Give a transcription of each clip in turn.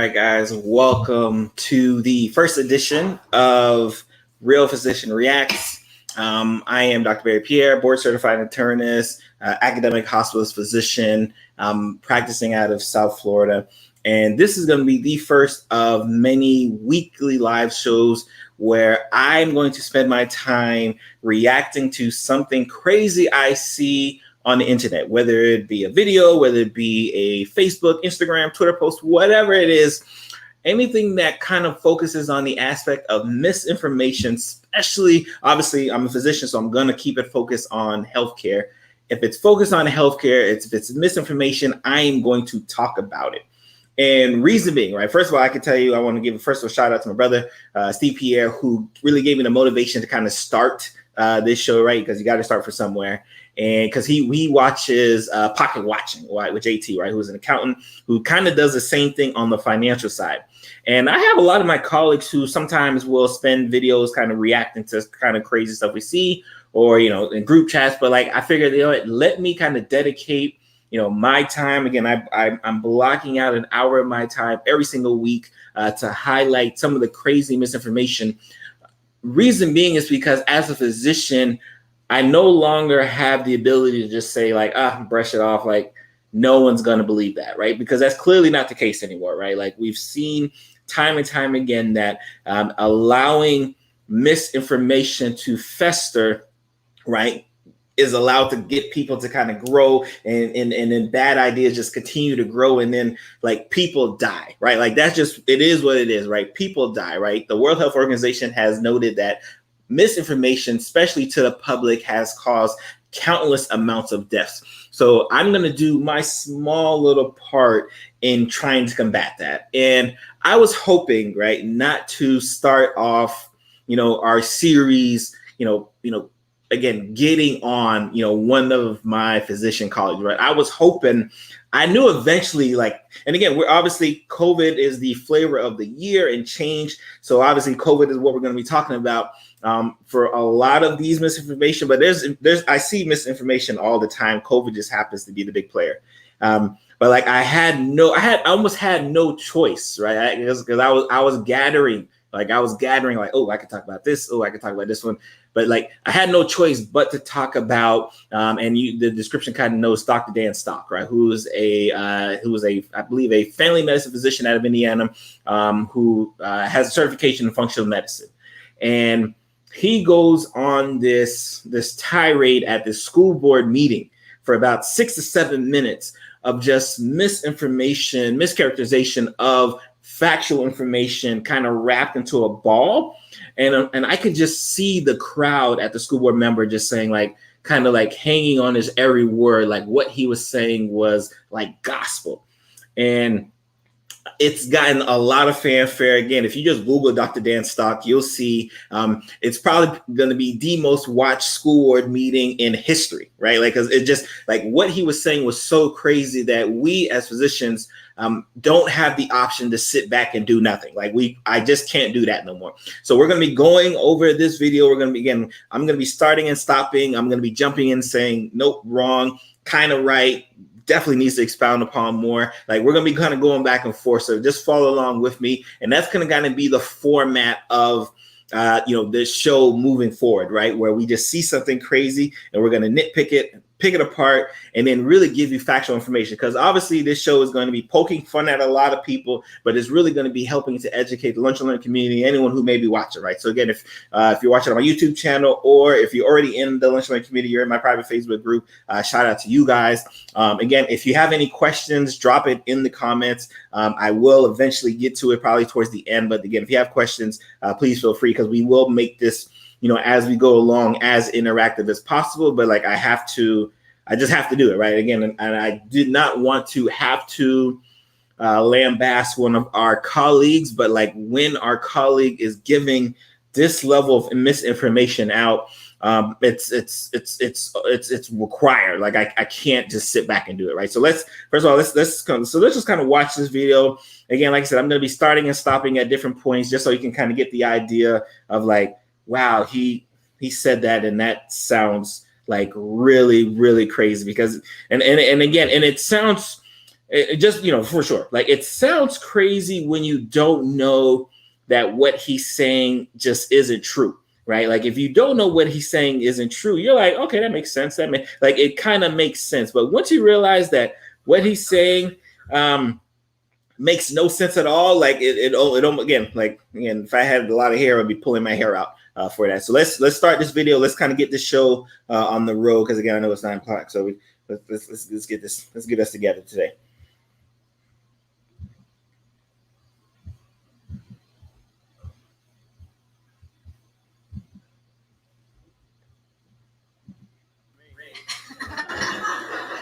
right, guys, welcome to the first edition of Real Physician Reacts. I am Dr. Pierre, board certified internist, academic hospitalist physician, practicing out of South Florida. And this is going to be the first of many weekly live shows where I'm going to spend my time reacting to something crazy I see on the internet, whether it be a video, whether it be a Facebook, Instagram, Twitter post, whatever it is, anything that kind of focuses on the aspect of misinformation, especially, obviously, I'm a physician, so I'm going to keep it focused on healthcare. If it's focused on healthcare, if it's misinformation, I am going to talk about it. And reason being, right, first of all, I can tell you, I want to give a first of all shout out to my brother, Steve Pierre, who really gave me the motivation to kind of start this show, right? Because you got to start for somewhere. And because he watches Pocket Watching, right, with JT, right, who's an accountant who kind of does the same thing on the financial side. And I have a lot of my colleagues who sometimes will spend videos kind of reacting to kind of crazy stuff we see, or, you know, in group chats. But like, I figured, you know, let me kind of dedicate, you know, my time. Again, I'm blocking out an hour of my time every single week to highlight some of the crazy misinformation. Reason being is because as a physician, I no longer have the ability to just say like, brush it off. Like no one's going to believe that, right? Because that's clearly not the case anymore, right? Like we've seen time and time again that allowing misinformation to fester, right, is allowed to get people to kind of grow and then bad ideas just continue to grow. And then like people die, right? Like that's just, it is what it is, right? People die, right? The World Health Organization has noted that misinformation, especially to the public, has caused countless amounts of deaths. So I'm going to do my small little part in trying to combat that. And I was hoping, right, not to start off, you know, our series, you know, again, getting on, you know, one of my physician colleagues, right? I was hoping, I knew eventually, like, and again, we're obviously, COVID is the flavor of the year and change. So obviously COVID is what we're going to be talking about for a lot of these misinformation, but I see misinformation all the time. COVID just happens to be the big player. But like I almost had no choice, right? Because I was gathering, like, oh, I could talk about this. Oh, I could talk about this one. But like, I had no choice but to talk about, the description kind of knows Dr. Dan Stock, right? Who was I believe, a family medicine physician out of Indiana, who has a certification in functional medicine. And he goes on this tirade at this school board meeting for about 6 to 7 minutes of just misinformation, mischaracterization of factual information kind of wrapped into a ball. And I could just see the crowd at the school board member just saying, like, kind of like hanging on his every word, like what he was saying was like gospel. And it's gotten a lot of fanfare. Again, if you just Google Dr. Dan Stock, you'll see it's probably going to be the most watched school board meeting in history, right? Like, because it just, like, what he was saying was so crazy that we as physicians don't have the option to sit back and do nothing. Like I just can't do that no more. So we're going to be going over this video. We're going to be, again, I'm going to be starting and stopping. I'm going to be jumping in saying, nope, wrong, kind of right, definitely needs to expound upon more. Like we're going to be kind of going back and forth. So just follow along with me. And that's going to kind of be the format of this show moving forward, right? Where we just see something crazy and we're going to nitpick it, pick it apart, and then really give you factual information. Because obviously this show is going to be poking fun at a lot of people, but it's really going to be helping to educate the Lunch and Learn community, anyone who may be watching, right? So again, if you're watching on my YouTube channel, or if you're already in the Lunch and Learn community, you're in my private Facebook group, shout out to you guys. Again, if you have any questions, drop it in the comments. I will eventually get to it probably towards the end. But again, if you have questions, please feel free, because we will make this, as we go along, as interactive as possible. But like, I just have to do it, right? Again, and I did not want to have to lambast one of our colleagues, but like when our colleague is giving this level of misinformation out, it's required. Like I can't just sit back and do it, right? So let's just kind of watch this video. Again, like I said, I'm going to be starting and stopping at different points just so you can kind of get the idea of like, wow, he said that, and that sounds like really, really crazy. Because and again, and it sounds, it just, for sure. Like, it sounds crazy when you don't know that what he's saying just isn't true, right? Like, if you don't know what he's saying isn't true, you're like, okay, that makes sense. It kind of makes sense. But once you realize that what he's saying makes no sense at all, like again, if I had a lot of hair, I'd be pulling my hair out for that. So let's start this video. Let's kind of get this show on the road, because again, I know it's 9 o'clock. So let's get us together today.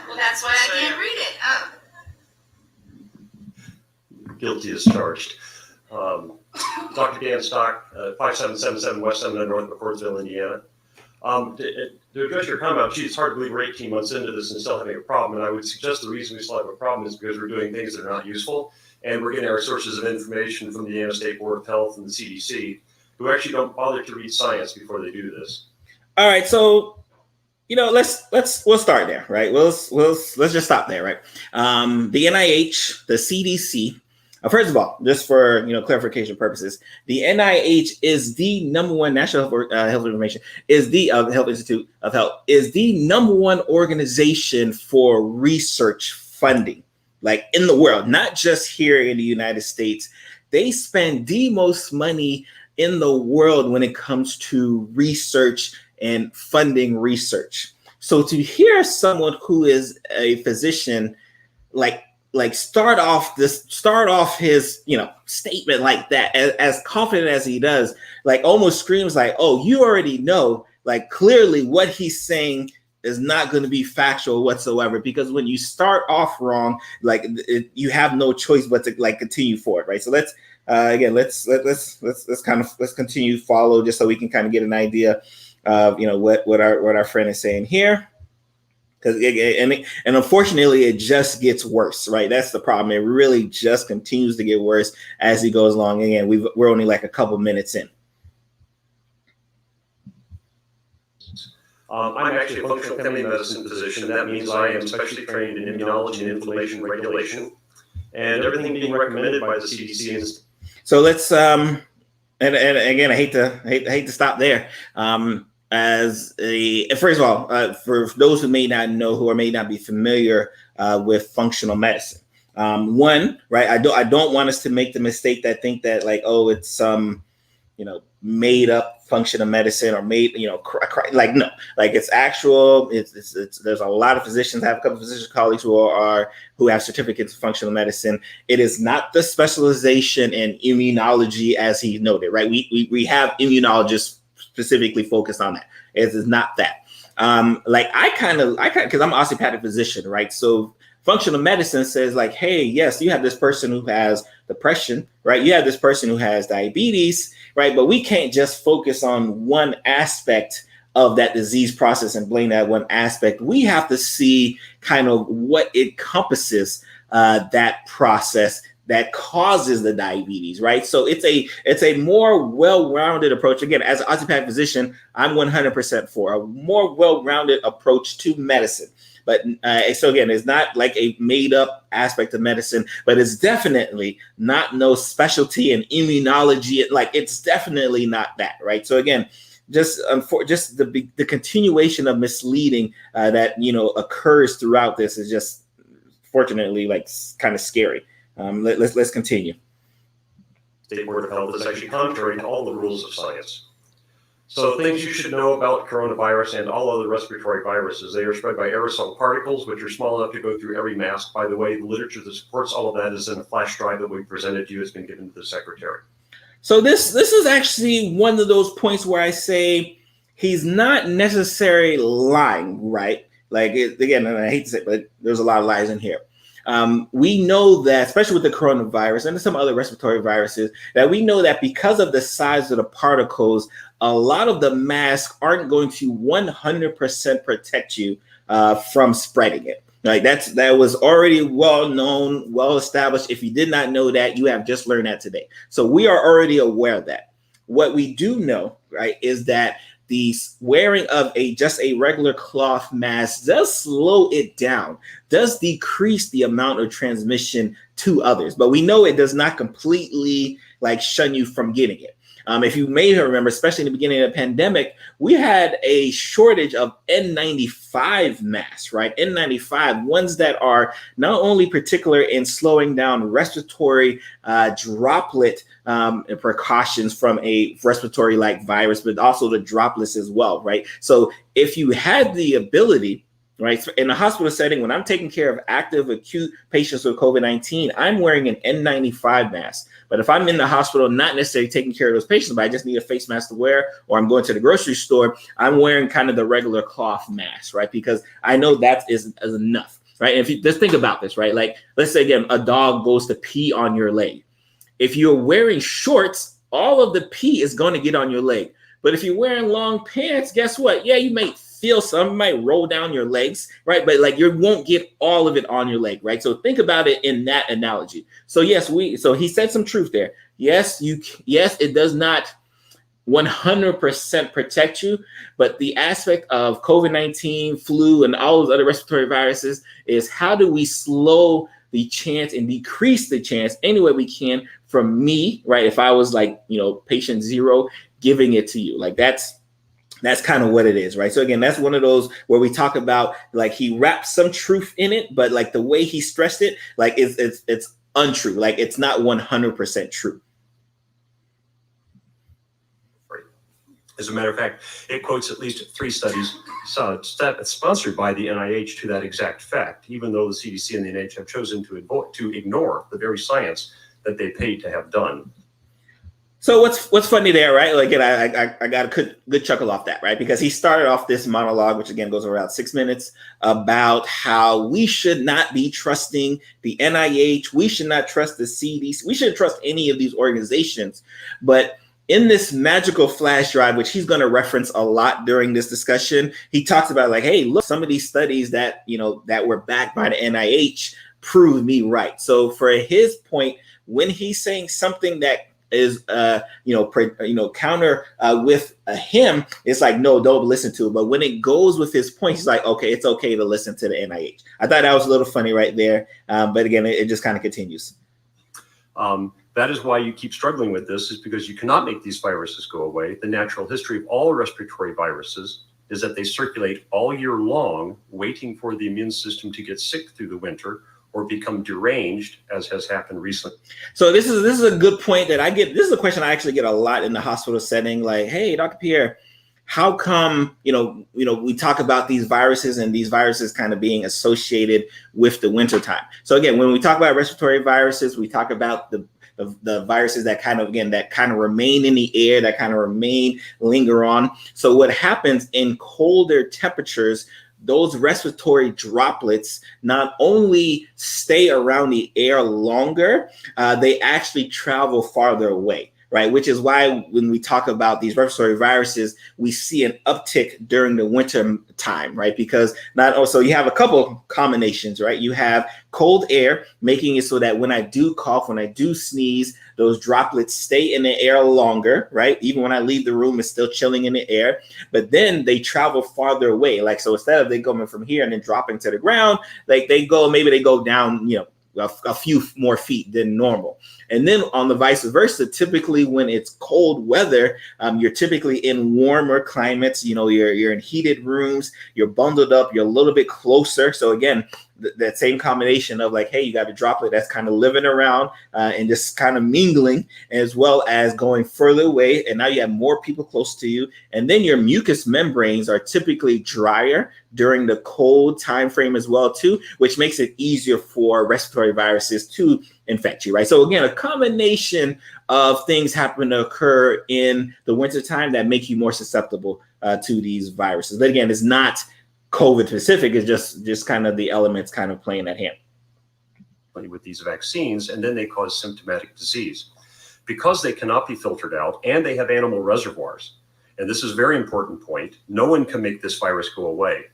Well, that's why I can't read it. Oh. Guilty as charged. Dr. Dan Stock, 5777 West 7 North McCordsville, Indiana. To address your comment, it's hard to believe we're 18 months into this and still having a problem. And I would suggest the reason we still have a problem is because we're doing things that are not useful. And we're getting our sources of information from the Indiana State Board of Health and the CDC, who actually don't bother to read science before they do this. All right. So, we'll start there, right? Let's just stop there, right? The NIH, the CDC. First of all, just for clarification purposes, the NIH is the number one National Health Information is the Health Institute of Health is the number one organization for research funding, like in the world, not just here in the United States. They spend the most money in the world when it comes to research and funding research. So to hear someone who is a physician start off his statement like that, as confident as he does, like almost screams like, oh, you already know, like clearly what he's saying is not going to be factual whatsoever, because when you start off wrong, you have no choice but to continue forward, right? So let's continue follow, just so we can kind of get an idea of what our friend is saying here. Because and unfortunately, it just gets worse, right? That's the problem. It really just continues to get worse as he goes along. Again, we're only like a couple minutes in. I'm actually a functional family medicine physician. That means I am specially trained in immunology and inflammation regulation, and everything being recommended by the CDC is. So let's and again, I hate to stop there. First of all, for those who may not know, who may not be familiar with functional medicine, right? I don't want us to make the mistake that think that it's some made up functional medicine or made no, it's actual. It's there's a lot of physicians. I have a couple of physician colleagues who have certificates in functional medicine. It is not the specialization in immunology as he noted, right? We have immunologists specifically focused on that. It is not that. Because I'm an osteopathic physician, right? So functional medicine says hey, yes, you have this person who has depression, right? You have this person who has diabetes, right? But we can't just focus on one aspect of that disease process and blame that one aspect. We have to see kind of what encompasses that process that causes the diabetes, right? So it's a more well-rounded approach. Again, as an osteopathic physician, I'm 100% for a more well-rounded approach to medicine. But so again, it's not like a made-up aspect of medicine, but it's definitely not no specialty in immunology. It's definitely not that, right? So again, just the continuation of misleading that occurs throughout this is just fortunately kind of scary. Let's continue. State Board of Health is actually contrary to all the rules of science. So things you should know about coronavirus and all other respiratory viruses: they are spread by aerosol particles, which are small enough to go through every mask. By the way, the literature that supports all of that is in a flash drive that we presented to you. It's been given to the secretary. So this is actually one of those points where I say he's not necessarily lying, right? Again, and I hate to say it, but there's a lot of lies in here. We know that, especially with the coronavirus and some other respiratory viruses, that we know that because of the size of the particles, a lot of the masks aren't going to 100% protect you from spreading it. That was already well known, well established. If you did not know that, you have just learned that today. So we are already aware of that. What we do know, right, is that the wearing of just a regular cloth mask does slow it down, does decrease the amount of transmission to others. But we know it does not completely like shun you from getting it. If you may remember, especially in the beginning of the pandemic, we had a shortage of N95 masks, right? N95, ones that are not only particular in slowing down respiratory droplet precautions from a respiratory-like virus, but also the droplets as well, right? So if you had the ability, right, in a hospital setting, when I'm taking care of active acute patients with COVID-19, I'm wearing an N95 mask. But if I'm in the hospital, not necessarily taking care of those patients, but I just need a face mask to wear, or I'm going to the grocery store, I'm wearing kind of the regular cloth mask, right? Because I know that is enough, right? And if you just think about this, right? Like, let's say again, a dog goes to pee on your leg. If you're wearing shorts, all of the pee is going to get on your leg. But if you're wearing long pants, guess what? Yeah, you may feel some, might roll down your legs, right? But like you won't get all of it on your leg, right? So think about it in that analogy. So yes, so he said some truth there. Yes, it does not 100% protect you, but the aspect of COVID-19, flu, and all those other respiratory viruses is how do we slow the chance and decrease the chance any way we can from me, right? If I was like, patient zero, giving it to you, like that's kind of what it is, right? So again, that's one of those where we talk about like he wrapped some truth in it, but like the way he stressed it, like it's untrue, like it's not 100% true. Right. As a matter of fact, it quotes at least 3 studies sponsored by the NIH to that exact fact, even though the CDC and the NIH have chosen to ignore the very science that they paid to have done. So what's funny there, right? Like, I got a good chuckle off that, right? Because he started off this monologue, which again goes around 6 minutes, about how we should not be trusting the NIH, we should not trust the CDC, we shouldn't trust any of these organizations. But in this magical flash drive, which he's going to reference a lot during this discussion, he talks about like, hey, look, some of these studies that that were backed by the NIH prove me right. So for his point, when he's saying something that is counter with him, it's like, no, don't listen to it. But when it goes with his point, he's like, okay, it's okay to listen to the NIH. I thought that was a little funny right there, but again, it just kind of continues. That is why you keep struggling with this, is because you cannot make these viruses go away. The natural history of all respiratory viruses is that they circulate all year long, waiting for the immune system to get sick through the winter or become deranged, as has happened recently. So this is a good point that I get. This is a question I actually get a lot in the hospital setting. Like, hey, Dr. Pierre, how come, we talk about these viruses and these viruses kind of being associated with the wintertime? So again, when we talk about respiratory viruses, we talk about the viruses that kind of remain in the air, that linger on. So what happens in colder temperatures, those respiratory droplets not only stay around the air longer, they actually travel farther away, right? Which is why when we talk about these respiratory viruses, we see an uptick during the winter time, right? Because also you have a couple combinations, right? You have cold air, making it so that when I do cough, when I do sneeze, those droplets stay in the air longer, right? Even when I leave the room, it's still chilling in the air, but then they travel farther away. Like, so instead of they going from here and then dropping to the ground, like they go down, a few more feet than normal. And then on the vice versa, typically when it's cold weather, you're typically in warmer climates, you're in heated rooms, you're bundled up, you're a little bit closer. So again, that same combination of like, hey, you got a droplet that's kind of living around and just kind of mingling, as well as going further away. And now you have more people close to you. And then your mucous membranes are typically drier during the cold time frame as well, too, which makes it easier for respiratory viruses to infect you, right? So again, a combination of things happen to occur in the wintertime that make you more susceptible to these viruses. But again, it's not COVID specific, is just kind of the elements kind of playing at hand. With these vaccines, and then they cause symptomatic disease because they cannot be filtered out and they have animal reservoirs. And this is a very important point. No one can make this virus go away.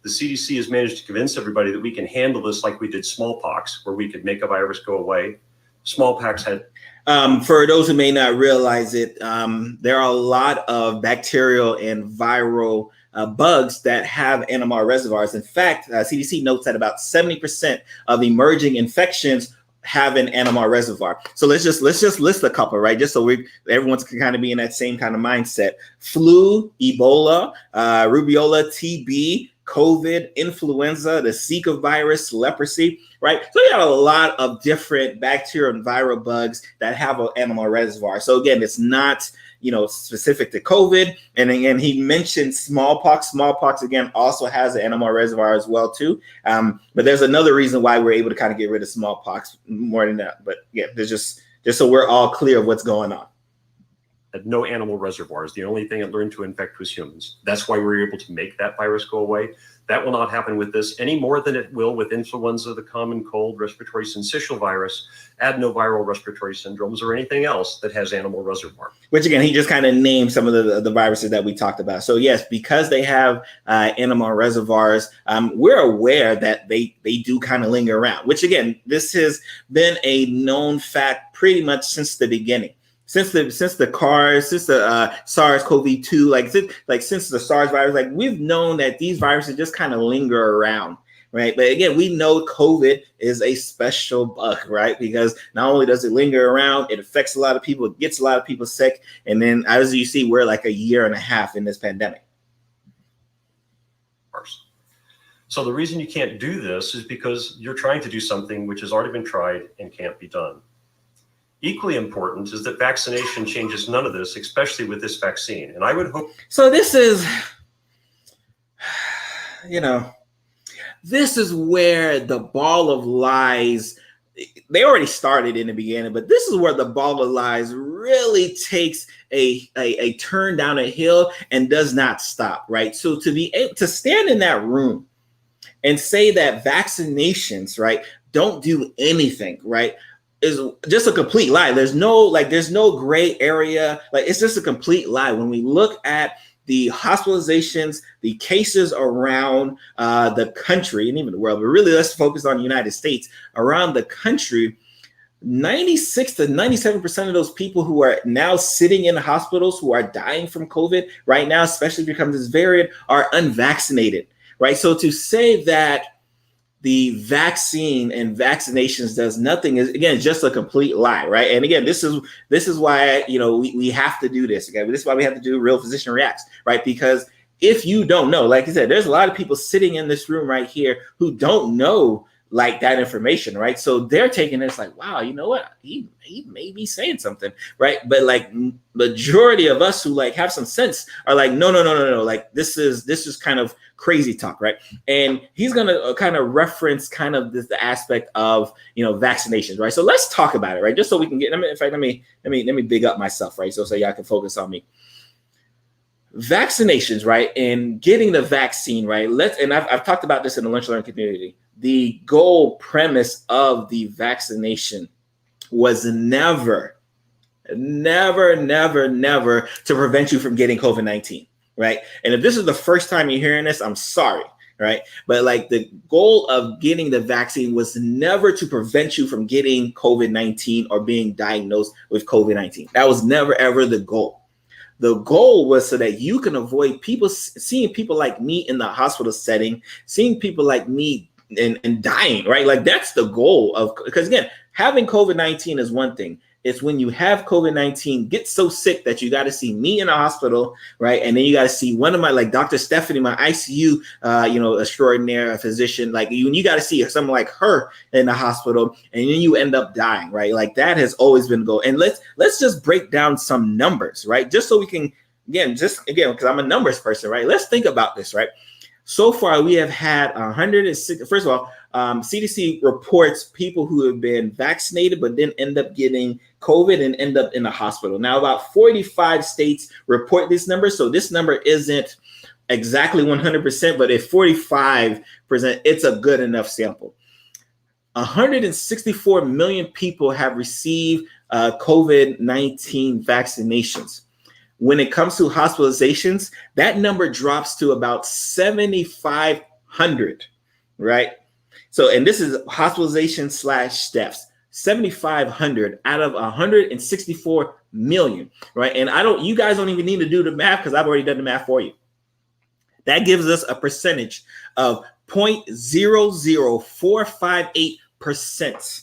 The CDC has managed to convince everybody that we can handle this like we did smallpox, where we could make a virus go away. Smallpox had... For those who may not realize it, there are a lot of bacterial and viral bugs that have NMR reservoirs. In fact, CDC notes that about 70% of emerging infections have an NMR reservoir. So let's just list a couple, right? Just so everyone's can kind of be in that same kind of mindset. Flu, Ebola, rubeola, TB, COVID, influenza, the Zika virus, leprosy, right? So you got a lot of different bacterial and viral bugs that have an NMR reservoir. So again, it's not, specific to COVID. And again, he mentioned smallpox. Smallpox, again, also has an NMR reservoir as well, too. But there's another reason why we're able to kind of get rid of smallpox more than that. But yeah, there's just so we're all clear of what's going on. No animal reservoirs. The only thing it learned to infect was humans. That's why we were able to make that virus go away. That will not happen with this any more than it will with influenza, the common cold, respiratory syncytial virus, adenoviral respiratory syndromes, or anything else that has animal reservoir. Which again, he just kind of named some of the viruses that we talked about. So yes, because they have animal reservoirs, we're aware that they do kind of linger around. Which again, this has been a known fact pretty much since the beginning. Since the SARS-CoV-2, since the SARS virus, we've known that these viruses just kind of linger around, right? But again, we know COVID is a special bug, right? Because not only does it linger around, it affects a lot of people, it gets a lot of people sick, and then as you see, we're like a year and a half in this pandemic. So the reason you can't do this is because you're trying to do something which has already been tried and can't be done. Equally important is that vaccination changes none of this, especially with this vaccine. And I would hope. So this is, this is where the ball of lies, they already started in the beginning, but this is where the ball of lies really takes a turn down a hill and does not stop, right? So to be able to stand in that room and say that vaccinations, right, don't do anything, right, is just a complete lie. There's no gray area. It's just a complete lie. When we look at the hospitalizations, the cases around the country and even the world, but really let's focus on the United States, around the country, 96 to 97% of those people who are now sitting in hospitals who are dying from COVID right now, especially if it becomes this variant, are unvaccinated, right? So to say that the vaccine and vaccinations does nothing is, again, just a complete lie, right? And again, this is why we have to do this. Okay, this is why we have to do Real Physician Reacts, right? Because if you don't know, like I said, there's a lot of people sitting in this room right here who don't know that information, right? So they're taking this wow, you know what? He may be saying something, right? But majority of us who have some sense are no. This is kind of crazy talk, right? And he's gonna kind of reference kind of the aspect of vaccinations, right? So let's talk about it, right? Just so we can get. In fact, let me big up myself, right? So y'all can focus on me. Vaccinations, right? And getting the vaccine, right? I've talked about this in the Lunch Learn community. The goal premise of the vaccination was never to prevent you from getting COVID-19, right? And if this is the first time you're hearing this, I'm sorry, right? But the goal of getting the vaccine was never to prevent you from getting COVID-19 or being diagnosed with COVID-19. That was never, ever the goal. The goal was so that you can avoid seeing people like me in the hospital setting, seeing people like me and dying, right? That's the goal because again, having COVID-19 is one thing. It's when you have COVID-19, get so sick that you got to see me in the hospital, right? And then you got to see one of my, Dr. Stephanie, my ICU, extraordinary physician, you got to see someone like her in the hospital, and then you end up dying, right? That has always been the goal. And let's just break down some numbers, right? Just so we can, because I'm a numbers person, right? Let's think about this, right? So far, we have had 106. First of all, CDC reports people who have been vaccinated but then end up getting COVID and end up in the hospital. Now, about 45 states report this number. So this number isn't exactly 100%, but at 45%, it's a good enough sample. 164 million people have received COVID-19 vaccinations. When it comes to hospitalizations, that number drops to about 7,500, right? So, and this is hospitalization / deaths. 7,500 out of 164 million, right? And you guys don't even need to do the math because I've already done the math for you. That gives us a percentage of 0.00458%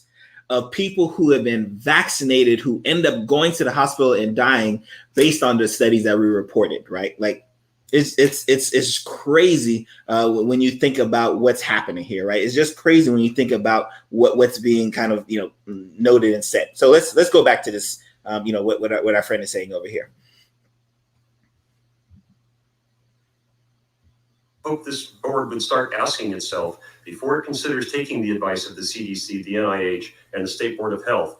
of people who have been vaccinated who end up going to the hospital and dying based on the studies that we reported, right? Like it's crazy when you think about what's happening here, right? It's just crazy when you think about what's being kind of noted and said. So let's go back to this, what our friend is saying over here. Hope this board would start asking itself before it considers taking the advice of the CDC, the NIH, and the State Board of Health.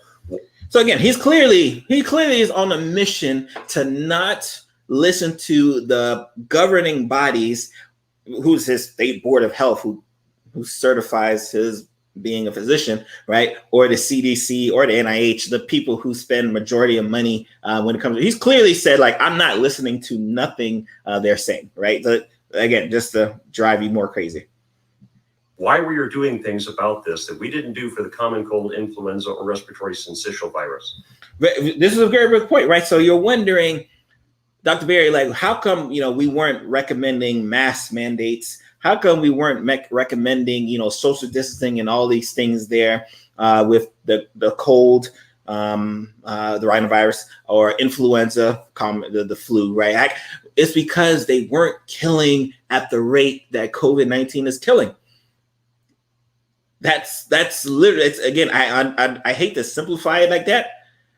So again, he clearly is on a mission to not listen to the governing bodies, who's his State Board of Health, who certifies his being a physician, right? Or the CDC or the NIH, the people who spend majority of money when it comes to, he's clearly said, like, I'm not listening to nothing they're saying, right? So, again, just to drive you more crazy. Why we are doing things about this that we didn't do for the common cold, influenza, or respiratory syncytial virus. This is a very good point, right? So you're wondering, Dr. Barry, like, how come, we weren't recommending mask mandates? How come we weren't recommending, social distancing and all these things there with the cold, the rhinovirus or influenza, the flu, right? It's because they weren't killing at the rate that COVID-19 is killing. That's literally, it's, again, I hate to simplify it like that.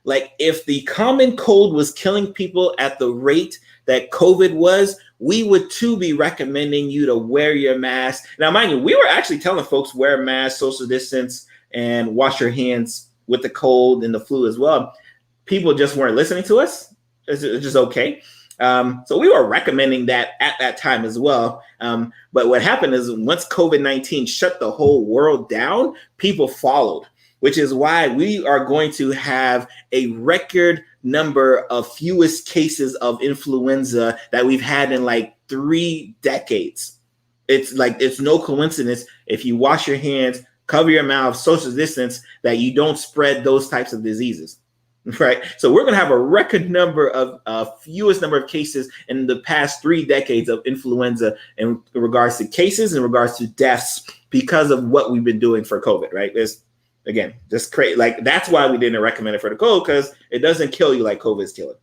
Like, if the common cold was killing people at the rate that COVID was, we would too be recommending you to wear your mask. Now, mind you, we were actually telling folks wear masks, social distance, and wash your hands with the cold and the flu as well. People just weren't listening to us. It's just okay. So we were recommending that at that time as well. But what happened is once COVID-19 shut the whole world down, people followed, which is why we are going to have a record number of fewest cases of influenza that we've had in like 3 decades. It's no coincidence if you wash your hands, cover your mouth, social distance, that you don't spread those types of diseases. Right. So we're going to have a record number of fewest number of cases in the past 3 decades of influenza in regards to cases, in regards to deaths, because of what we've been doing for COVID. Right. It's, again, just crazy. Like, that's why we didn't recommend it for the cold, because it doesn't kill you like COVID is killing.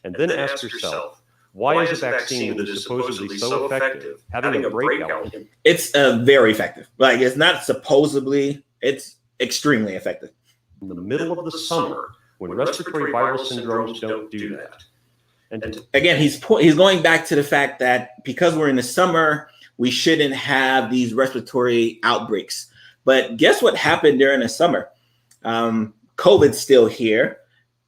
And then ask yourself, why is a vaccine that is supposedly so effective having a breakout? It's very effective. Like, it's not supposedly, it's extremely effective. In the middle of the summer, when respiratory viral syndromes don't do that. And again, he's going back to the fact that because we're in the summer, we shouldn't have these respiratory outbreaks. But guess what happened during the summer? COVID's still here.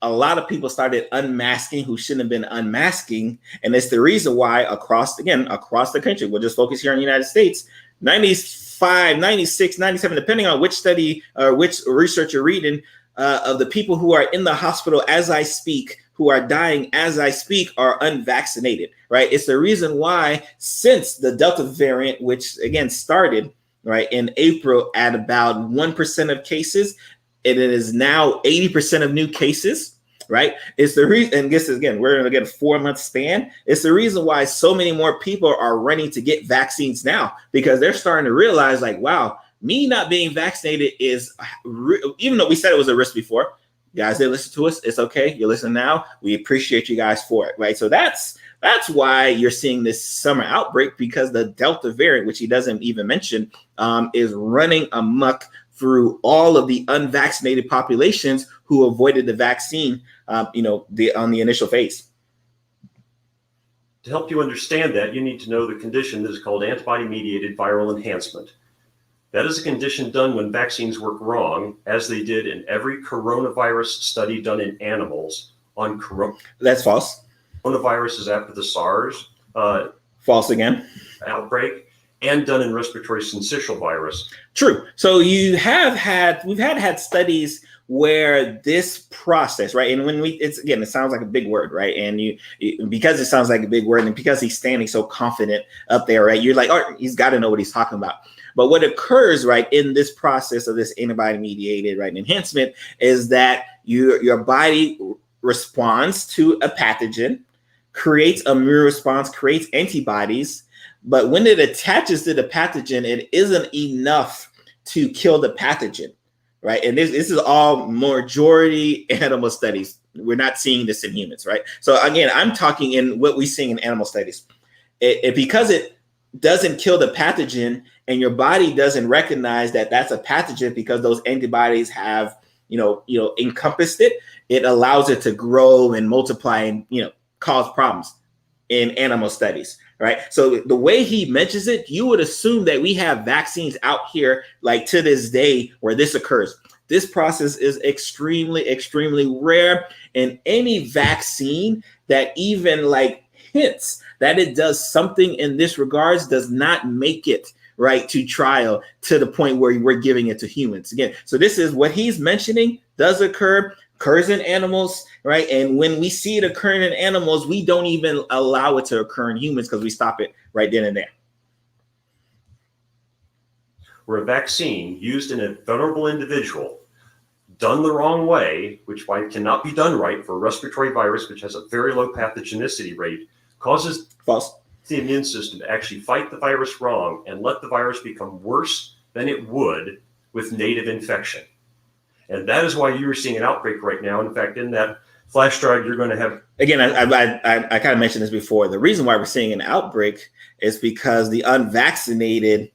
A lot of people started unmasking who shouldn't have been unmasking. And it's the reason why across the country, we'll just focus here in the United States, 95, 96, 97, depending on which study or which research you're reading, of the people who are in the hospital as I speak, who are dying as I speak, are unvaccinated, right? It's the reason why, since the Delta variant, which again started right in April at about 1% of cases, it is now 80% of new cases. Right. It's the reason, and this is, again, we're going to get a 4-month span. It's the reason why so many more people are running to get vaccines now, because they're starting to realize, like, wow, me not being vaccinated is, even though we said it was a risk before, guys, they listen to us. It's okay. You're listening now. We appreciate you guys for it. Right. So that's why you're seeing this summer outbreak, because the Delta variant, which he doesn't even mention, is running amok through all of the unvaccinated populations who avoided the vaccine, on the initial phase. To help you understand that, you need to know the condition that is called antibody-mediated viral enhancement. That is a condition done when vaccines work wrong, as they did in every coronavirus study done in animals on That's false. Coronaviruses after the SARS false again outbreak, and done in respiratory syncytial virus. True. So we've had studies where this process, right? And when it sounds like a big word, right? And because it sounds like a big word, and because he's standing so confident up there, right? You're like, oh, he's got to know what he's talking about. But what occurs, right, in this process of this antibody-mediated, right, enhancement is that your body responds to a pathogen, creates a immune response, creates antibodies. But when it attaches to the pathogen, it isn't enough to kill the pathogen, right? And this is all majority animal studies. We're not seeing this in humans, right? So again, I'm talking in what we're seeing in animal studies. Because it doesn't kill the pathogen, and your body doesn't recognize that that's a pathogen because those antibodies have, encompassed it. It allows it to grow and multiply and, cause problems in animal studies, right? So the way he mentions it, you would assume that we have vaccines out here, like to this day, where this occurs. This process is extremely, extremely rare, and any vaccine that even like hints that it does something in this regards does not make it right to trial to the point where we're giving it to humans again. So this is what he's mentioning does occurs in animals, right? And when we see it occurring in animals, we don't even allow it to occur in humans because we stop it right then and there. Where a vaccine used in a vulnerable individual done the wrong way, which cannot be done right for a respiratory virus, which has a very low pathogenicity rate, causes false the immune system to actually fight the virus wrong and let the virus become worse than it would with native infection. And that is why you're seeing an outbreak right now. In fact, in that flash drive, you're going to have... Again, I kind of mentioned this before. The reason why we're seeing an outbreak is because the unvaccinated,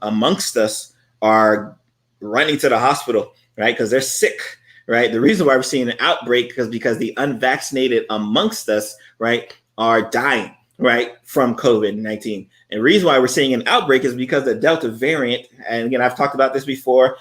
amongst us are running to the hospital, right? Because they're sick, right? The reason why we're seeing an outbreak is because the unvaccinated amongst us, right, are dying, right, from COVID-19. And the reason why we're seeing an outbreak is because the Delta variant, and again, I've talked about this before,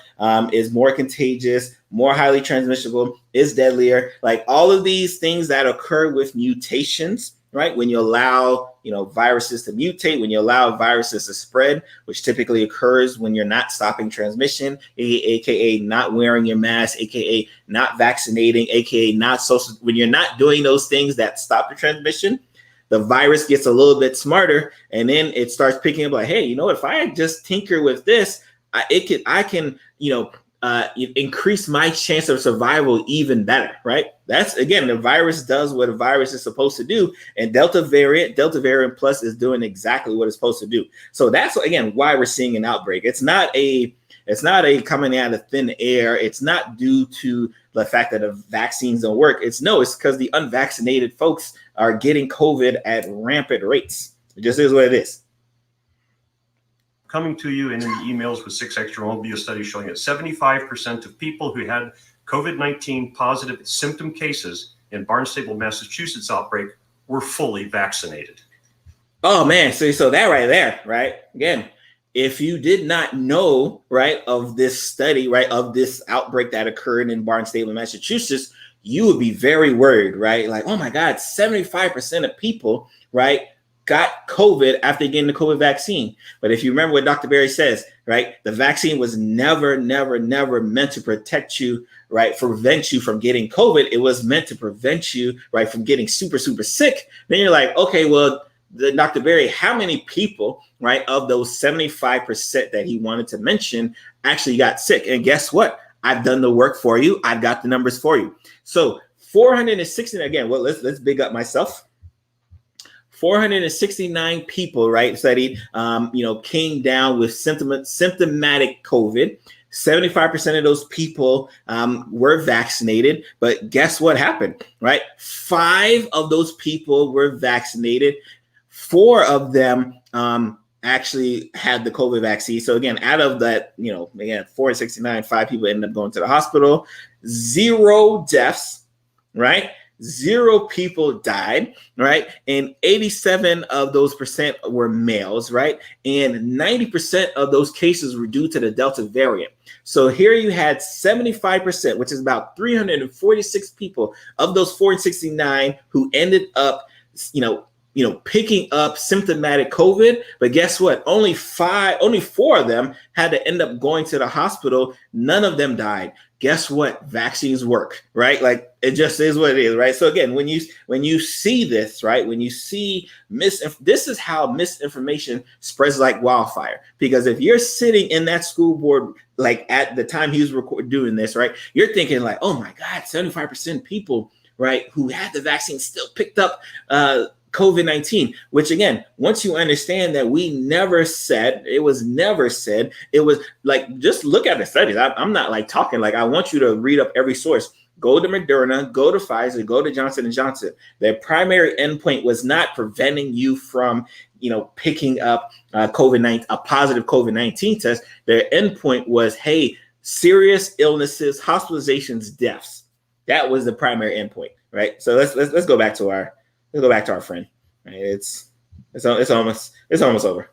is more contagious, more highly transmissible, is deadlier. Like all of these things that occur with mutations, right? When you allow, viruses to mutate, when you allow viruses to spread, which typically occurs when you're not stopping transmission, aka not wearing your mask, aka not vaccinating, aka not social, when you're not doing those things that stop the transmission, the virus gets a little bit smarter, and then it starts picking up like, hey, if I just tinker with this, I can increase my chance of survival even better, right? That's, again, the virus does what a virus is supposed to do, and Delta variant plus is doing exactly what it's supposed to do. So that's, again, why we're seeing an outbreak. It's not a coming out of thin air. It's not due to the fact that the vaccines don't work. It's because the unvaccinated folks are getting COVID at rampant rates. It just is what it is. Coming to you in the emails with 6 extra will be a study showing that 75% of people who had COVID-19 positive symptom cases in Barnstable, Massachusetts outbreak were fully vaccinated. Oh man, so that right there, right? Again, if you did not know, right, of this study, right, of this outbreak that occurred in Barnstable, Massachusetts, you would be very worried, right? Like, oh my God, 75% of people, right, got COVID after getting the COVID vaccine. But if you remember what Dr. Berry says, right, the vaccine was never meant to protect you, right, prevent you from getting COVID. It was meant to prevent you, right, from getting super sick. Then you're like, okay, well, Dr. Berry, how many people, right, of those 75% that he wanted to mention actually got sick? And guess what? I've done the work for you. I've got the numbers for you. So 460, again, well, let's big up myself. 469 people, right, studied, came down with symptomatic COVID. 75% of those people were vaccinated, but guess what happened, right? 5 of those people were vaccinated. 4 of them actually had the COVID vaccine. So again, out of that, 469, 5 people ended up going to the hospital, 0 deaths, right? 0 people died, right? And 87 of those percent were males, right? And 90% of those cases were due to the Delta variant. So here you had 75%, which is about 346 people of those 469 who ended up, picking up symptomatic COVID. But guess what? Only 4 of them had to end up going to the hospital. None of them died. Guess what? Vaccines work, right? Like, it just is what it is, right? So again, when you see this, right, when you see this is how misinformation spreads like wildfire. Because if you're sitting in that school board, like at the time he was doing this, right, you're thinking like, oh my God, 75% people, right, who had the vaccine still picked up COVID-19, which again, once you understand that it was never said, it was like, just look at the studies. I'm not like talking, like, I want you to read up every source. Go to Moderna, go to Pfizer, go to Johnson & Johnson. Their primary endpoint was not preventing you from, picking up COVID-19, a positive COVID-19 test. Their endpoint was, hey, serious illnesses, hospitalizations, deaths. That was the primary endpoint, right? So let's go back to our friend. Right? It's almost over.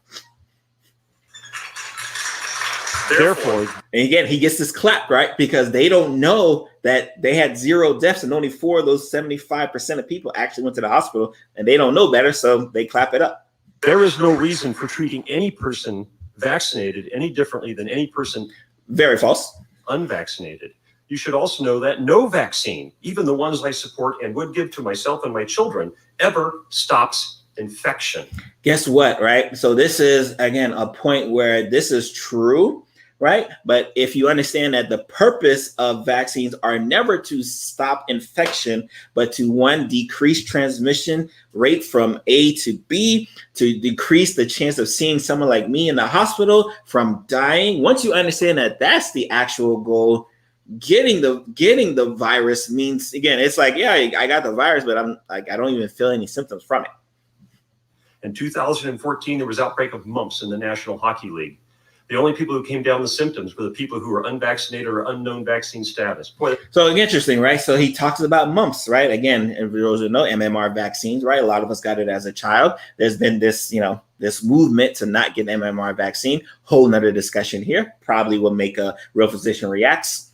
Therefore, and again, he gets this clap, right? Because they don't know that they had 0 deaths and only 4 of those 75% of people actually went to the hospital, and they don't know better, so they clap it up. There is no reason for treating any person vaccinated any differently than any person Very false. Unvaccinated. You should also know that no vaccine, even the ones I support and would give to myself and my children, ever stops infection. Guess what, right? So this is, again, a point where this is true, right? But if you understand that the purpose of vaccines are never to stop infection, but to, one, decrease transmission rate from A to B, to decrease the chance of seeing someone like me in the hospital from dying. Once you understand that that's the actual goal, getting the virus means, again, it's like, yeah, I got the virus, but I'm like, I don't even feel any symptoms from it. In 2014, there was outbreak of mumps in the National Hockey League. The only people who came down with symptoms were the people who were unvaccinated or unknown vaccine status. Boy, so interesting, right? So he talks about mumps, right? Again, and for those who know, MMR vaccines, right? A lot of us got it as a child. There's been this, this movement to not get an MMR vaccine. Whole nother discussion here. Probably will make a Real Physician Reacts.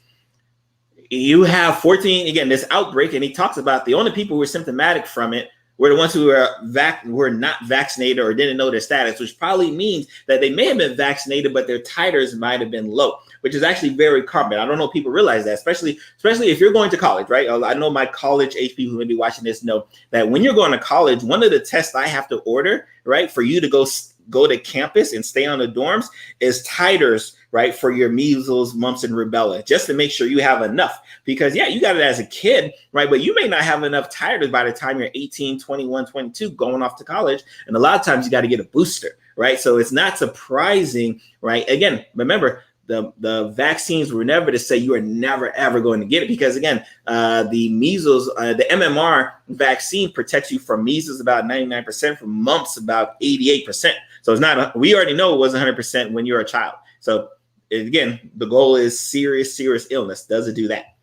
You have 14, again, this outbreak, and he talks about the only people who were symptomatic from it were the ones who were not vaccinated or didn't know their status, which probably means that they may have been vaccinated, but their titers might have been low, which is actually very common. I don't know if people realize that, especially if you're going to college, right? I know my college age people who may be watching this know that when you're going to college, one of the tests I have to order, right, for you to go to campus and stay on the dorms is titers, right, for your measles, mumps, and rubella, just to make sure you have enough. Because, yeah, you got it as a kid, right, but you may not have enough titers by the time you're 18, 21, 22, going off to college. And a lot of times you got to get a booster, right? So it's not surprising, right? Again, remember, the vaccines were never to say you are never, ever going to get it. Because, again, the measles, the MMR vaccine protects you from measles about 99%, from mumps about 88%. So it's not, we already know it was 100% when you're a child. So again, the goal is serious illness. Does it do that?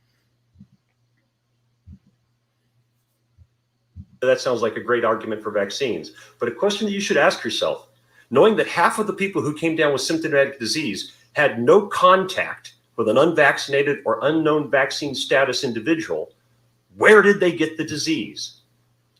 That sounds like a great argument for vaccines. But a question that you should ask yourself, knowing that half of the people who came down with symptomatic disease had no contact with an unvaccinated or unknown vaccine status individual, where did they get the disease?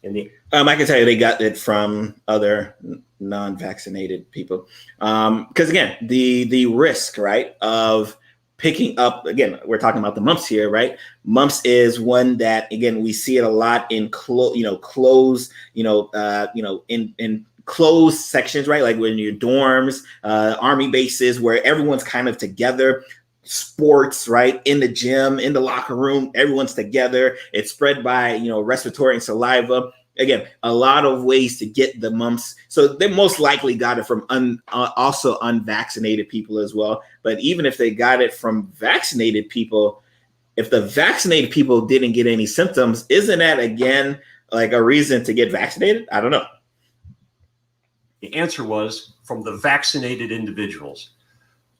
I can tell you they got it from other non-vaccinated people. Because again, the risk, right, of picking up, again, we're talking about the mumps here, right? Mumps is one that, again, we see it a lot in closed sections, right? Like when your dorms, army bases, where everyone's kind of together. Sports, right, in the gym, in the locker room, everyone's together. It's spread by respiratory and saliva. Again, a lot of ways to get the mumps. So they most likely got it from also unvaccinated people as well. But even if they got it from vaccinated people, if the vaccinated people didn't get any symptoms, isn't that again like a reason to get vaccinated? I don't know. The answer was from the vaccinated individuals.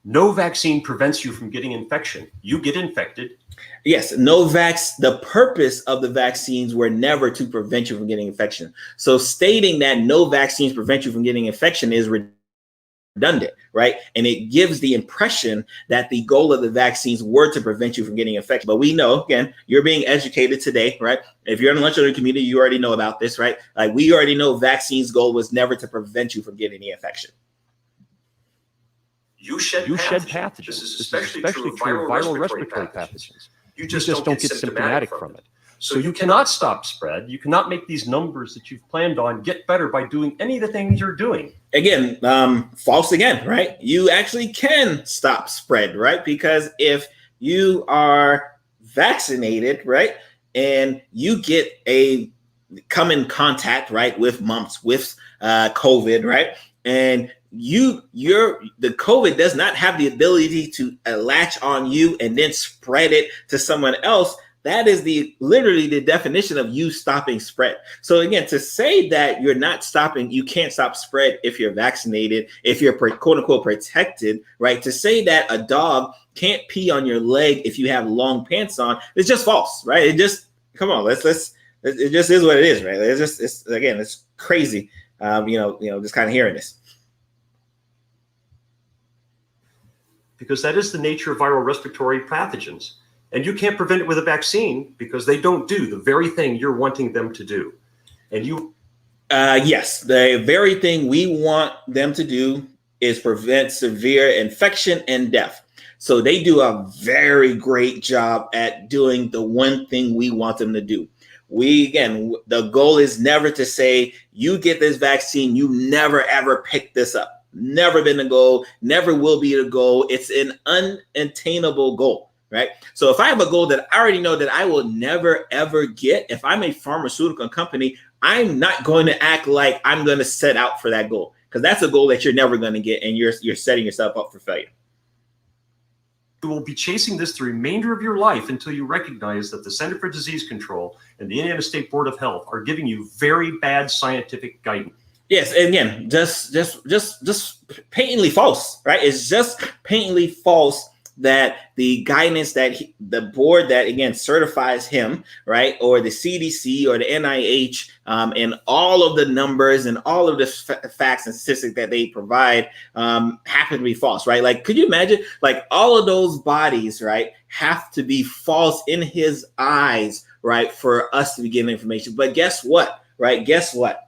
No vaccine prevents you from getting infection. You get infected. Yes, the purpose of the vaccines were never to prevent you from getting infection. So stating that no vaccines prevent you from getting infection is ridiculous. redundant, right? And it gives the impression that the goal of the vaccines were to prevent you from getting infected. But we know, again, you're being educated today, right? If you're in the lunch learning community, you already know about this, right? Like we already know vaccines' goal was never to prevent you from getting the infection. You shed pathogens. This is especially true of viral respiratory pathogens. You just don't get symptomatic from it. So you cannot stop spread. You cannot make these numbers that you've planned on get better by doing any of the things you're doing. Again, false again, right? You actually can stop spread, right? Because if you are vaccinated, right, and you come in contact, right, with mumps, with COVID, right, and the COVID does not have the ability to latch on you and then spread it to someone else. That is literally the definition of you stopping spread. So again, to say that you're not stopping, you can't stop spread if you're vaccinated, if you're quote unquote protected, right? To say that a dog can't pee on your leg if you have long pants on, it's just false, right? It just, come on, it just is what it is, right? It's crazy, just kind of hearing this. Because that is the nature of viral respiratory pathogens. And you can't prevent it with a vaccine because they don't do the very thing you're wanting them to do. And yes, the very thing we want them to do is prevent severe infection and death. So they do a very great job at doing the one thing we want them to do. The goal is never to say, you get this vaccine, you never ever pick this up. Never been the goal, never will be the goal. It's an unattainable goal. Right. So if I have a goal that I already know that I will never, ever get, if I'm a pharmaceutical company, I'm not going to act like I'm going to set out for that goal, because that's a goal that you're never going to get. And you're setting yourself up for failure. You will be chasing this the remainder of your life until you recognize that the Center for Disease Control and the Indiana State Board of Health are giving you very bad scientific guidance. Yes. And again, just patently false. Right. It's just patently false that the guidance that the board that, again, certifies him, right, or the CDC or the NIH, and all of the numbers and all of the facts and statistics that they provide happen to be false, right? Like, could you imagine, like, all of those bodies, right, have to be false in his eyes, right, for us to be given information. But guess what, right? Guess what?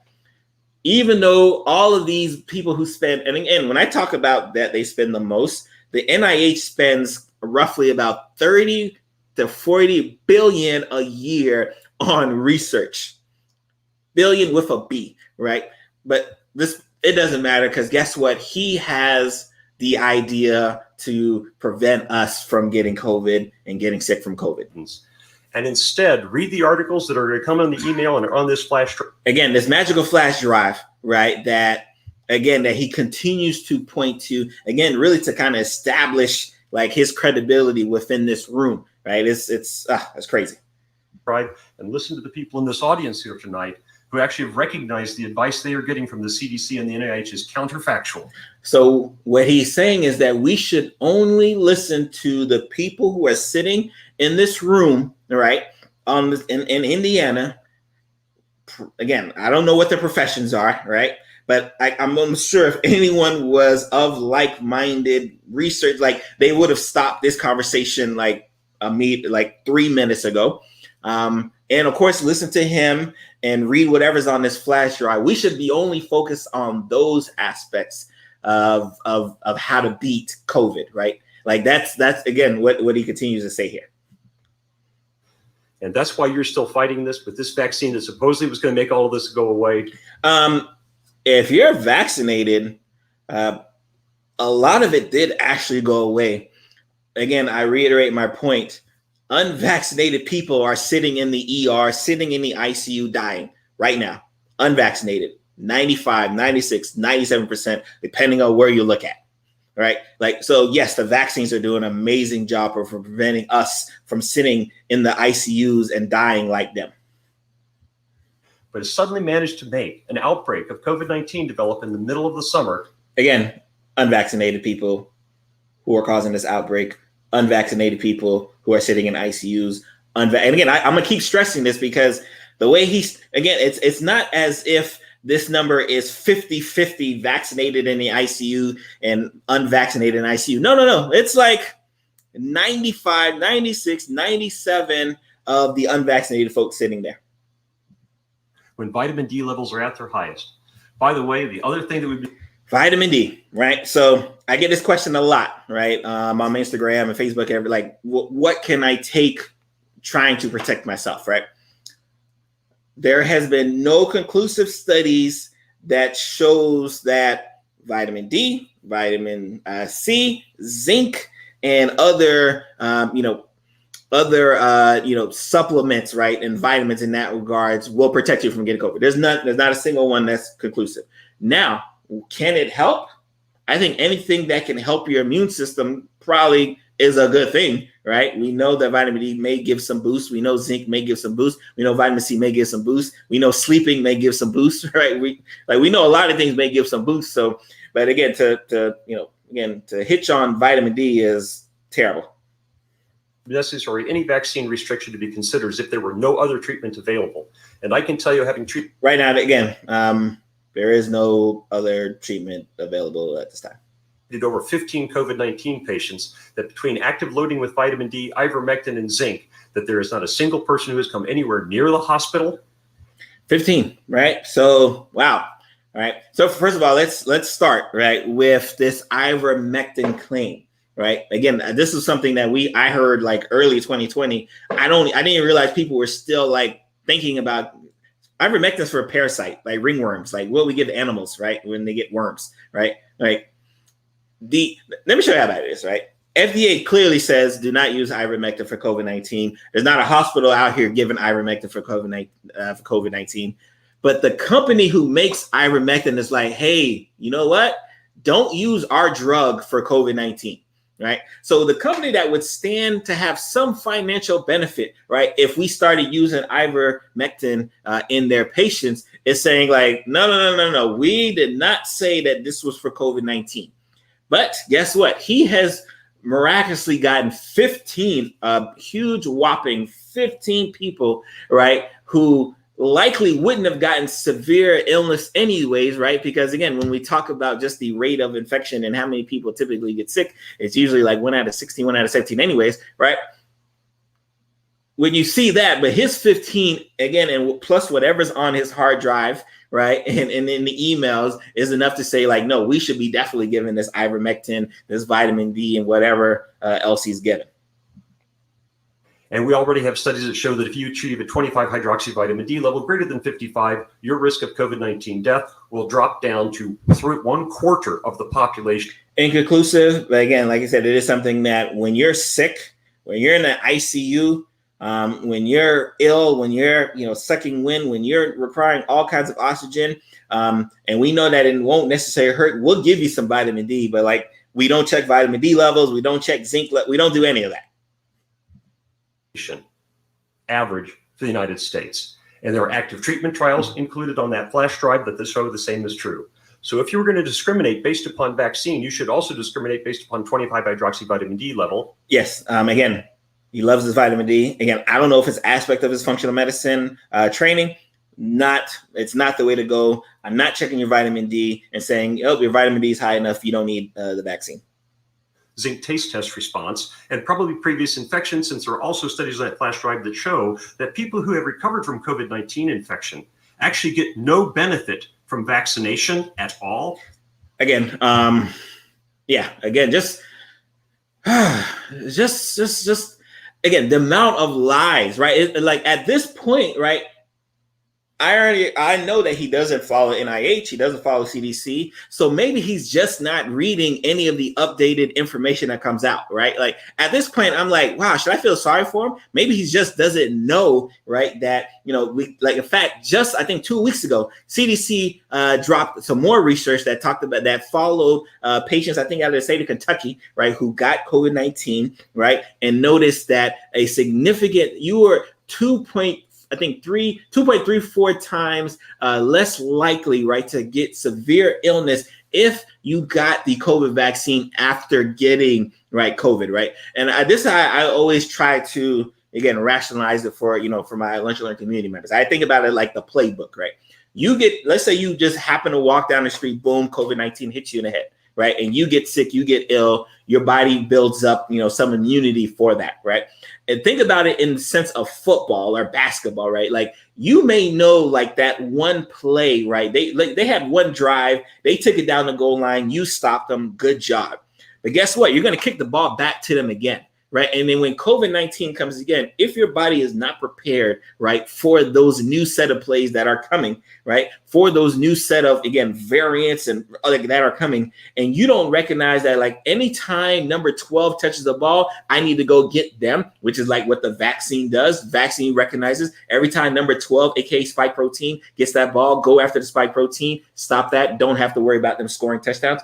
Even though all of these people who spend, and again, when I talk about that they spend the most, the NIH spends roughly about 30 to 40 billion a year on research. Billion with a B, right? But it doesn't matter, because guess what? He has the idea to prevent us from getting COVID and getting sick from COVID. And instead, read the articles that are going to come on the email and are on this flash drive. Again, this magical flash drive, right? That he continues to point to, again, really to kind of establish like his credibility within this room, right? It's crazy. Right. And listen to the people in this audience here tonight who actually have recognized the advice they are getting from the CDC and the NIH is counterfactual. So what he's saying is that we should only listen to the people who are sitting in this room, right, in Indiana. Again, I don't know what their professions are, right? But I'm sure if anyone was of like-minded research, like they would have stopped this conversation like 3 minutes ago. And of course, listen to him and read whatever's on this flash drive. We should be only focused on those aspects of how to beat COVID, right? Like that's again what he continues to say here. And that's why you're still fighting this with this vaccine that supposedly was going to make all of this go away. If you're vaccinated, a lot of it did actually go away. Again, I reiterate my point. Unvaccinated people are sitting in the ER, sitting in the ICU, dying right now. Unvaccinated, 95, 96, 97%, depending on where you look at. Right? Like, so yes, the vaccines are doing an amazing job for preventing us from sitting in the ICUs and dying like them. But it suddenly managed to make an outbreak of COVID-19 develop in the middle of the summer. Again, unvaccinated people who are causing this outbreak, unvaccinated people who are sitting in ICUs. And again, I'm going to keep stressing this because the way it's not as if this number is 50-50 vaccinated in the ICU and unvaccinated in ICU. No. It's like 95, 96, 97 of the unvaccinated folks sitting there. When vitamin D levels are at their highest. By the way, the other thing that would be vitamin D, right? So I get this question a lot, right? On Instagram and Facebook, like, what can I take trying to protect myself, right? There has been no conclusive studies that shows that vitamin D, vitamin C, zinc, and other, supplements, right, and vitamins in that regards will protect you from getting COVID. There's not a single one that's conclusive. Now, can it help? I think anything that can help your immune system probably is a good thing, right? We know that vitamin D may give some boost. We know zinc may give some boost. We know vitamin C may give some boost. We know sleeping may give some boost, right? We know a lot of things may give some boost. So, but again, to hitch on vitamin D is terrible. Necessary, any vaccine restriction to be considered as if there were no other treatment available. And I can tell you, having treatment right now, again, there is no other treatment available at this time. Did over 15 COVID-19 patients, that between active loading with vitamin D, ivermectin, and zinc, that there is not a single person who has come anywhere near the hospital. 15, right? So, wow. All right. So first of all, let's start, right, with this ivermectin claim. Right. Again, this is something that I heard like early 2020. I didn't even realize people were still like thinking about ivermectin for a parasite, like ringworms, like what we give animals, right, when they get worms, right? Like let me show you how that is, right? FDA clearly says do not use ivermectin for COVID-19. There's not a hospital out here giving ivermectin for COVID-19. But the company who makes ivermectin is like, hey, you know what? Don't use our drug for COVID-19. Right. So the company that would stand to have some financial benefit, right, if we started using ivermectin in their patients is saying like, no. We did not say that this was for COVID-19. But guess what? He has miraculously gotten 15, a huge whopping 15 people, right, who likely wouldn't have gotten severe illness anyways, right? Because again, when we talk about just the rate of infection and how many people typically get sick, it's usually like 1 out of 16, 1 out of 17 anyways, right? When you see that, but his 15, again, and plus whatever's on his hard drive, right, and in the emails is enough to say like, no, we should be definitely giving this ivermectin, this vitamin D, and whatever else he's given. And we already have studies that show that if you achieve a 25 hydroxyvitamin D level greater than 55, your risk of COVID-19 death will drop down to 1/4 of the population. Inconclusive, but again, like I said, it is something that when you're sick, when you're in the ICU, when you're ill, when you're sucking wind, when you're requiring all kinds of oxygen, and we know that it won't necessarily hurt, we'll give you some vitamin D, but like we don't check vitamin D levels, we don't check zinc, we don't do any of that. Average for the United States. And there are active treatment trials included on that flash drive that show the same is true. So if you were going to discriminate based upon vaccine, you should also discriminate based upon 25 hydroxyvitamin D level. Yes. Again, he loves his vitamin D. Again, I don't know if it's aspect of his functional medicine training. It's not the way to go. I'm not checking your vitamin D and saying, oh, your vitamin D is high enough, you don't need the vaccine. Zinc taste test response, and probably previous infection, since there are also studies on that flash drive that show that people who have recovered from COVID-19 infection actually get no benefit from vaccination at all. Again, just again, the amount of lies, right? Like at this point, right? I know that he doesn't follow NIH, he doesn't follow CDC, so maybe he's just not reading any of the updated information that comes out, right? Like at this point, I'm like, wow, should I feel sorry for him? Maybe he just doesn't know, right? That in fact, just I think 2 weeks ago, CDC dropped some more research that talked about that followed patients, I think out of the state of Kentucky, right, who got COVID-19, right, and noticed that a significant 2.34 times less likely, right, to get severe illness if you got the COVID vaccine after getting, right, COVID, right? And I always try to, again, rationalize it for my lunch and learn community members. I think about it like the playbook, right? let's say you just happen to walk down the street, boom, COVID-19 hits you in the head, right? And you get sick, you get ill, your body builds up, some immunity for that, right? And think about it in the sense of football or basketball, right? Like you may know like that one play, right? They had one drive, they took it down the goal line, you stopped them, good job. But guess what? You're going to kick the ball back to them again. Right. And then when COVID-19 comes again, if your body is not prepared, right, for those new set of plays that are coming, right, for those new set of, again, variants and that are coming, and you don't recognize that, like anytime number 12 touches the ball, I need to go get them, which is like what the vaccine does. Vaccine recognizes every time number 12, aka spike protein, gets that ball, go after the spike protein, stop that. Don't have to worry about them scoring touchdowns.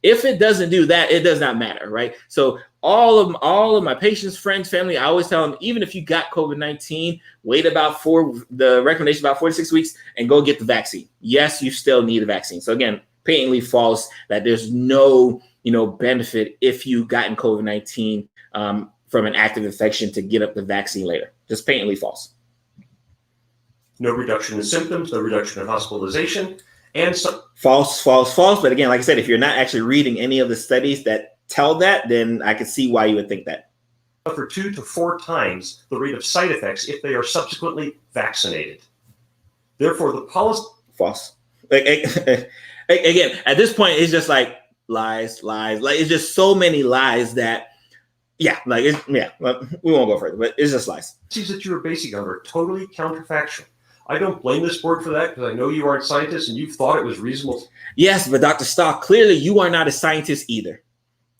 If it doesn't do that, it does not matter, right? So all of my patients, friends, family, I always tell them, even if you got COVID-19, wait the recommendation about 4 to 6 weeks and go get the vaccine. Yes, you still need a vaccine. So again, patently false that there's no, benefit if you gotten COVID-19 from an active infection to get up the vaccine later. Just patently false. No reduction in symptoms, no reduction in hospitalization. And false. But again, like I said, if you're not actually reading any of the studies that tell that, then I can see why you would think that. For 2 to 4 times the rate of side effects if they are subsequently vaccinated. Therefore, the policy... False. Again, at this point, it's just like lies. Like it's just so many lies that, we won't go further, but it's just lies. These that you are basing on are totally counterfactual. I don't blame this board for that because I know you aren't scientists and you thought it was reasonable. Yes, but Dr. Stock, clearly you are not a scientist either,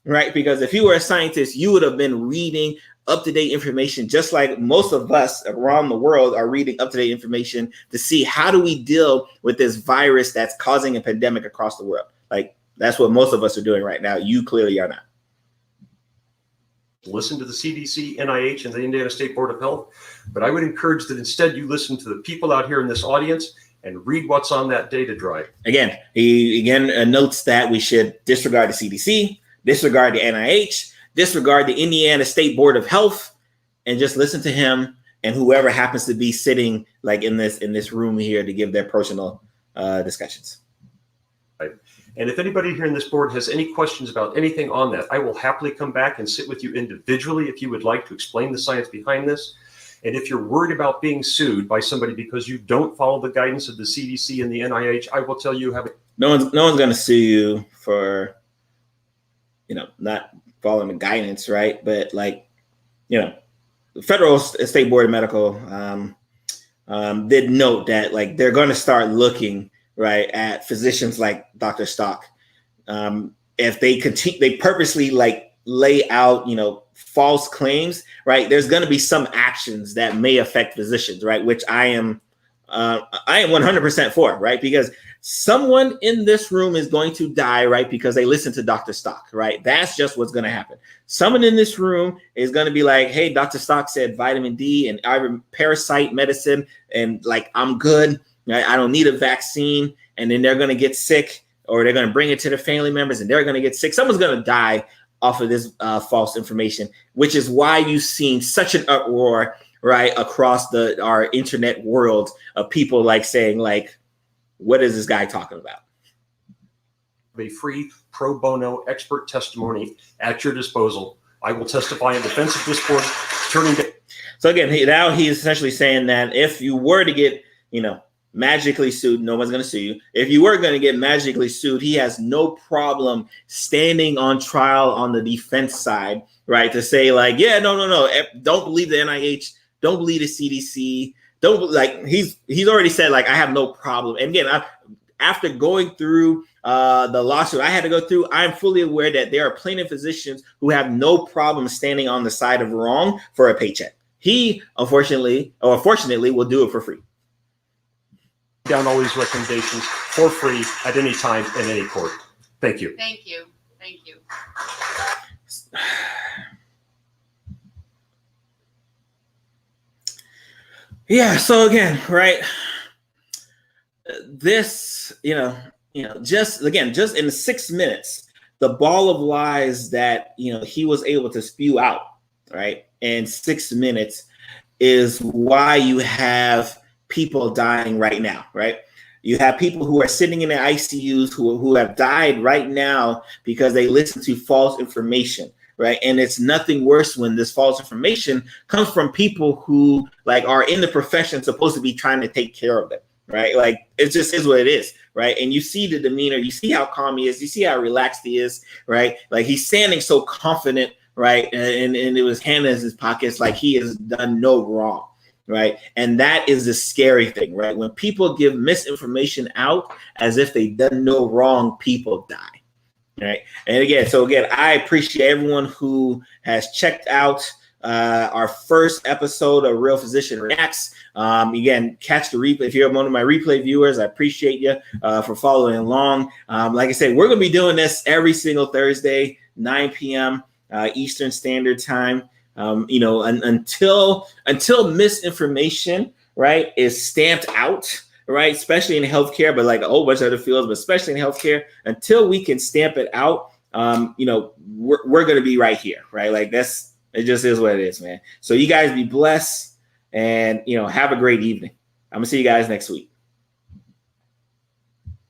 right? Because if you were a scientist, you would have been reading up-to-date information, just like most of us around the world are reading up-to-date information to see how do we deal with this virus that's causing a pandemic across the world. Like that's what most of us are doing right now. You clearly are not. Listen to the CDC, NIH, and the Indiana State Board of Health. But I would encourage that instead you listen to the people out here in this audience and read what's on that data drive. Again, he notes that we should disregard the CDC, disregard the NIH, disregard the Indiana State Board of Health, and just listen to him and whoever happens to be sitting like in this room here to give their personal discussions. Right. And if anybody here in this board has any questions about anything on that, I will happily come back and sit with you individually if you would like to explain the science behind this. And if you're worried about being sued by somebody because you don't follow the guidance of the CDC and the NIH, I will tell you no one's going to sue you for not following the guidance, right? But the Federal State Board of Medical did note that like they're going to start looking right at physicians like Dr. Stock. If they purposely like lay out, false claims, right? There's going to be some actions that may affect physicians, right? Which I am 100% for, right? Because someone in this room is going to die, right? Because they listen to Dr. Stock, right? That's just what's going to happen. Someone in this room is going to be like, hey, Dr. Stock said vitamin D and parasite medicine, and like, I'm good. I don't need a vaccine. And then they're going to get sick, or they're going to bring it to their family members and they're going to get sick. Someone's going to die off of this false information, which is why you've seen such an uproar, right, across our internet world of people like saying like, what is this guy talking about? A free pro bono expert testimony at your disposal. I will testify in defense of this board. So again, he's essentially saying that if you were to get, magically sued, no one's going to sue you. If you were going to get magically sued, he has no problem standing on trial on the defense side, right? To say like, yeah, no. Don't believe the NIH. Don't believe the CDC. He's already said like, I have no problem. And again, after going through the lawsuit I had to go through, I'm fully aware that there are plenty of physicians who have no problem standing on the side of wrong for a paycheck. He, unfortunately, or fortunately, will do it for free. Down all these recommendations for free at any time in any court. Thank you. Thank you. Thank you. Yeah. So again, right. This, just in 6 minutes, the ball of lies that, he was able to spew out, right, in 6 minutes is why you have people dying right now, right? You have people who are sitting in the ICUs who have died right now because they listen to false information, right? And it's nothing worse when this false information comes from people who like are in the profession supposed to be trying to take care of them, right? Like it just is what it is, right? And you see the demeanor, you see how calm he is, you see how relaxed he is, right? Like he's standing so confident, right? And it was hand in his pockets like he has done no wrong. Right. And that is the scary thing, right? When people give misinformation out as if they done no wrong, people die. Right. And again, I appreciate everyone who has checked out our first episode of Real Physician Reacts. Again, catch the replay. If you're one of my replay viewers, I appreciate you for following along. Like I said, we're going to be doing this every single Thursday, 9 p.m. Eastern Standard Time. Until misinformation, right, is stamped out, right, especially in healthcare, but like a whole bunch of other fields, but especially in healthcare, until we can stamp it out, we're going to be right here, right? Like it just is what it is, man. So you guys be blessed and, have a great evening. I'm going to see you guys next week.